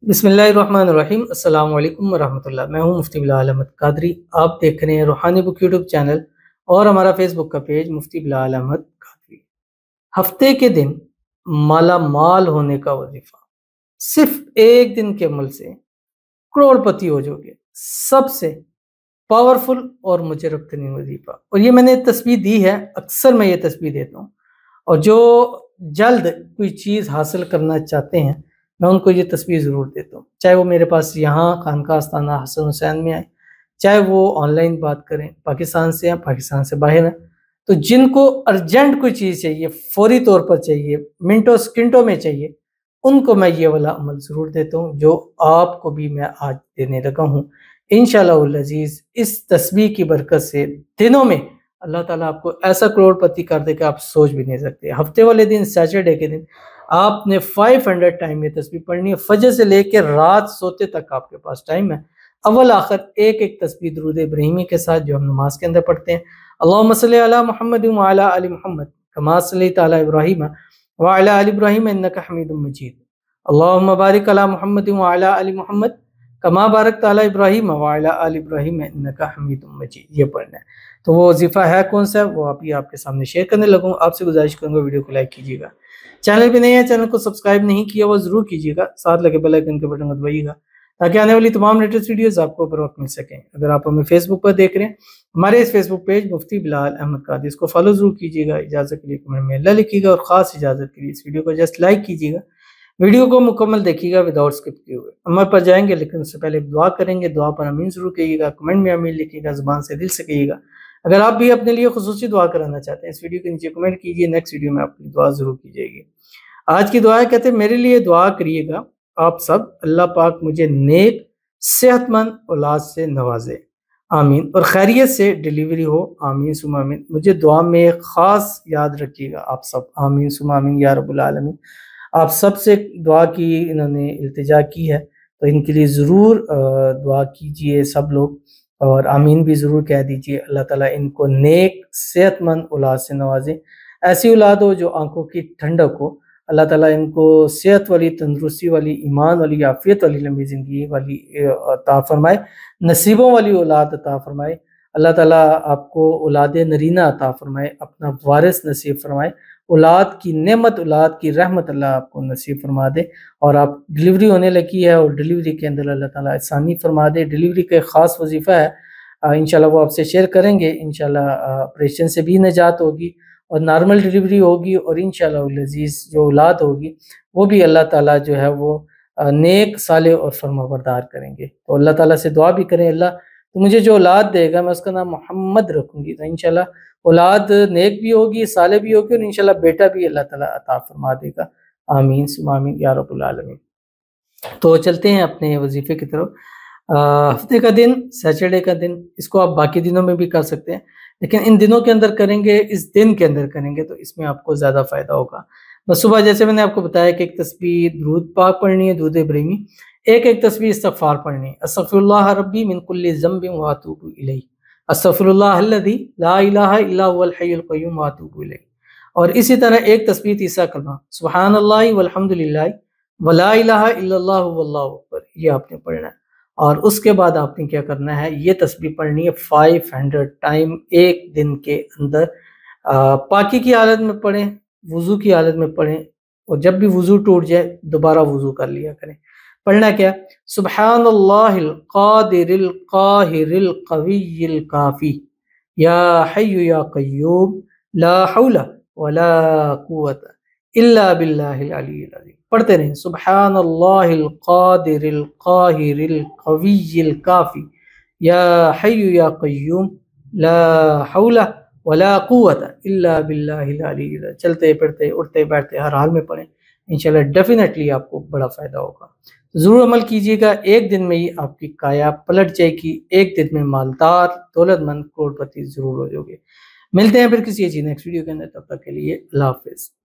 बिस्मिल्लाहिर्रहमानिर्रहीम। अस्सलाम वालेकुम वरहमतुल्लाह। मैं हूं मुफ्ती बिलाल अहमद कादरी। आप देख रहे हैं रूहानी बुक यूट्यूब चैनल और हमारा फेसबुक का पेज मुफ्ती बिलाल अहमद कादरी। हफ्ते के दिन माला माल होने का वजीफा, सिर्फ एक दिन के अमल से करोड़पति हो जाओगे। सबसे पावरफुल और मुजरब तरीन वजीफा, और ये मैंने तस्बीह दी है, अक्सर मैं ये तस्बीह देता हूँ। और जो जल्द कोई चीज़ हासिल करना चाहते हैं, मैं उनको ये तस्वीर ज़रूर देता हूँ। चाहे वो मेरे पास यहाँ खानका आस्ताना हसन हुसैन में आए, चाहे वो ऑनलाइन बात करें, पाकिस्तान से या पाकिस्तान से बाहर हैं। तो जिनको अर्जेंट कोई चीज़ चाहिए, फौरी तौर पर चाहिए, मिनटों सेकंडों में चाहिए, उनको मैं ये वाला अमल ज़रूर देता हूँ जो आपको भी मैं आज देने लगा हूँ। इंशाअल्लाह अज़ीज़, इस तस्बीह की बरकत से दिनों में अल्लाह ताला आपको ऐसा करोड़पति कर दे कि आप सोच भी नहीं सकते। हफ्ते वाले दिन, सैटरडे के दिन आपने 500 टाइम ये तस्बीह पढ़नी है। फजर से लेकर रात सोते तक आपके पास टाइम है। अव्वल आखिर एक एक तस्बीह दुरूद इब्राहिमी के साथ जो हम नमाज के अंदर पढ़ते हैं। अल्लाहुम्मा सल्ली अला मुहम्मद व अला आलि मुहम्मद कमा सल्लैता अला इब्राहीम व अला आलि इब्राहीम इन्नका हमीदुम मजीद। अल्लाहुम्मा बारिक अला मुहम्मद व अला आलि मुहम्मद कमा बारकता अला इब्राहीम व अला आलि इब्राहीम इन्नका हमीदुम मजीद। ये पढ़ना है। तो वो वजीफा है कौन सा, वो अभी आपके सामने शेयर करने लगूँ। आपसे गुजारिश करूँगा वीडियो को लाइक कीजिएगा। चैनल पे नए हैं, चैनल को सब्सक्राइब नहीं किया वो जरूर कीजिएगा। साथ लगे बेल आइकन के बटन को दबाइएगा ताकि आने वाली तमाम लेटेस्ट वीडियोस आपको बर वक्त मिल सकें। अगर आप हमें फेसबुक पर देख रहे हैं, हमारे इस फेसबुक पेज मुफ्ती बिलाल अहमद कादरी, इसको फॉलो जरूर कीजिएगा। इजाज़त के लिए कमेंट में अल्लाह लिखिएगा और ख़ास इजाज़त के लिए इस वीडियो को जस्ट लाइक कीजिएगा। वीडियो को मुकम्मल देखिएगा विदाउट स्किप किए हुए। अमल पर जाएंगे, लेकिन उससे पहले दुआ करेंगे। दुआ पर अमीन जरूर कहिएगा, कमेंट में अमीन लिखिएगा, ज़ुबान से दिल से कहिएगा। अगर आप भी अपने लिए खुसूसी दुआ कराना चाहते हैं, इस वीडियो के नीचे कमेंट कीजिए, नेक्स्ट वीडियो में आपकी दुआ जरूर की जाएगी। आज की दुआ कहते हैं, मेरे लिए दुआ करिएगा आप सब, अल्लाह पाक मुझे नेक सेहतमंद औलाद से नवाजे, आमीन, और खैरियत से डिलीवरी हो, आमीन सुम आमीन। मुझे दुआ में ख़ास याद रखिएगा आप सब, आमीन सुम आमीन या रब्बुल आलमीन। आप सब से दुआ की इन्होंने इल्तिजा की है, तो इनके लिए ज़रूर दुआ कीजिए सब लोग, और आमीन भी ज़रूर कह दीजिए। अल्लाह ताला इनको नेक सेहतमंद औलाद से नवाजे, ऐसी औलाद हो जो आंखों की ठंडक हो। अल्लाह ताला इनको सेहत वाली, तंदुरुस्ती वाली, ईमान वाली, आफियत वाली, लंबी ज़िंदगी वाली अता फरमाए, नसीबों वाली औलाद अता फरमाए। अल्लाह ताला आपको औलाद नरीना अता फरमाए, अपना वारिस नसीब फरमाए। औलाद की नेमत, औलाद की रहमत अल्लाह आपको नसीब फरमा दे। और आप डिलीवरी होने लगी है, और डिलीवरी के अंदर अल्लाह ताला आसानी फरमा दे। डिलीवरी का ख़ास वजीफ़ा है, इंशाल्लाह वो आपसे शेयर करेंगे। इंशाल्लाह ऑपरेशन से भी निजात होगी और नॉर्मल डिलीवरी होगी, और इंशाअल्लाह अज़ीज़ जो औलाद होगी वो भी अल्लाह ताला जो है वो नेक, साले और फरमाबरदार करेंगे। तो अल्लाह ताला से दुआ भी करें, अल्लाह तो मुझे जो औलाद देगा मैं उसका नाम मोहम्मद रखूँगी। तो इंशाल्लाह औलाद नेक भी होगी, साले भी होगी, और इंशाल्लाह बेटा भी अल्लाह ताला अता फरमा देगा, आमीन सुम्मा आमीन या रब्बुल आलमीन। तो चलते हैं अपने वजीफे की तरफ। हफ्ते का दिन, सैटरडे का दिन, इसको आप बाकी दिनों में भी कर सकते हैं, लेकिन इन दिनों के अंदर करेंगे, इस दिन के अंदर करेंगे तो इसमें आपको ज़्यादा फ़ायदा होगा। बस सुबह जैसे मैंने आपको बताया कि एक तस्बीह दुरूद पाक पढ़नी है, दुरूद इब्राहिमी, एक तस्बीह इस्तग़फ़ार पढ़नी है। अस्तग़फ़िरुल्लाह रब्बी मिन कुल्लि ज़ंबिन व अतूबु इलैहि, अस्तग़फ़िरुल्लाह अल्लज़ी ला इलाहा इल्ला हुवल हय्युल क़य्यूम व अतूबु इलैहि। और इसी तरह एक तस्बीह, तीसरा कलमा सुब्हानल्लाहि वल्हम्दुलिल्लाहि वला इलाहा इल्लल्लाहु वल्लाहु अकबर, ये आपने पढ़ना है। और उसके बाद आपने क्या करना है, ये तस्बीह पढ़नी है 500 टाइम एक दिन के अंदर। पाकी की हालत में पढ़ें, वुज़ू की हालत में पढ़ें, और जब भी वुज़ू टूट जाए दोबारा वुज़ू कर लिया करें। पढ़ना क्या, सुब्हानल्लाहिल क़ादिरिल क़ाहिरिल क़विय्यिल काफ़ी या हय्यु या क़य्यूम ला हौला वला कुव्वता इल्ला बिल्लाहिल अलिय्यिल अज़ीम। पढ़ते रहें, सुब्हानल्लाहिल क़ादिरिल क़ाहिरिल क़विय्यिल काफ़ी या हय्यु या क़य्यूम ला हौला वला कुव्वता इल्ला बिल्लाहिल अलिय्यिल अज़ीम। चलते फिरते उठते बैठते हर हाल में पढ़ें, इंशाल्लाह डेफिनेटली आपको बड़ा फ़ायदा होगा। ज़रूर अमल कीजिएगा, एक दिन में ही आपकी काया पलट जाएगी। एक दिन में मालदार, दौलतमंद, करोड़पति ज़रूर हो जाओगे। मिलते हैं फिर किसी अच्छी नेक्स्ट वीडियो के अंदर, तब तक के लिए अल्लाह हाफ़िज़।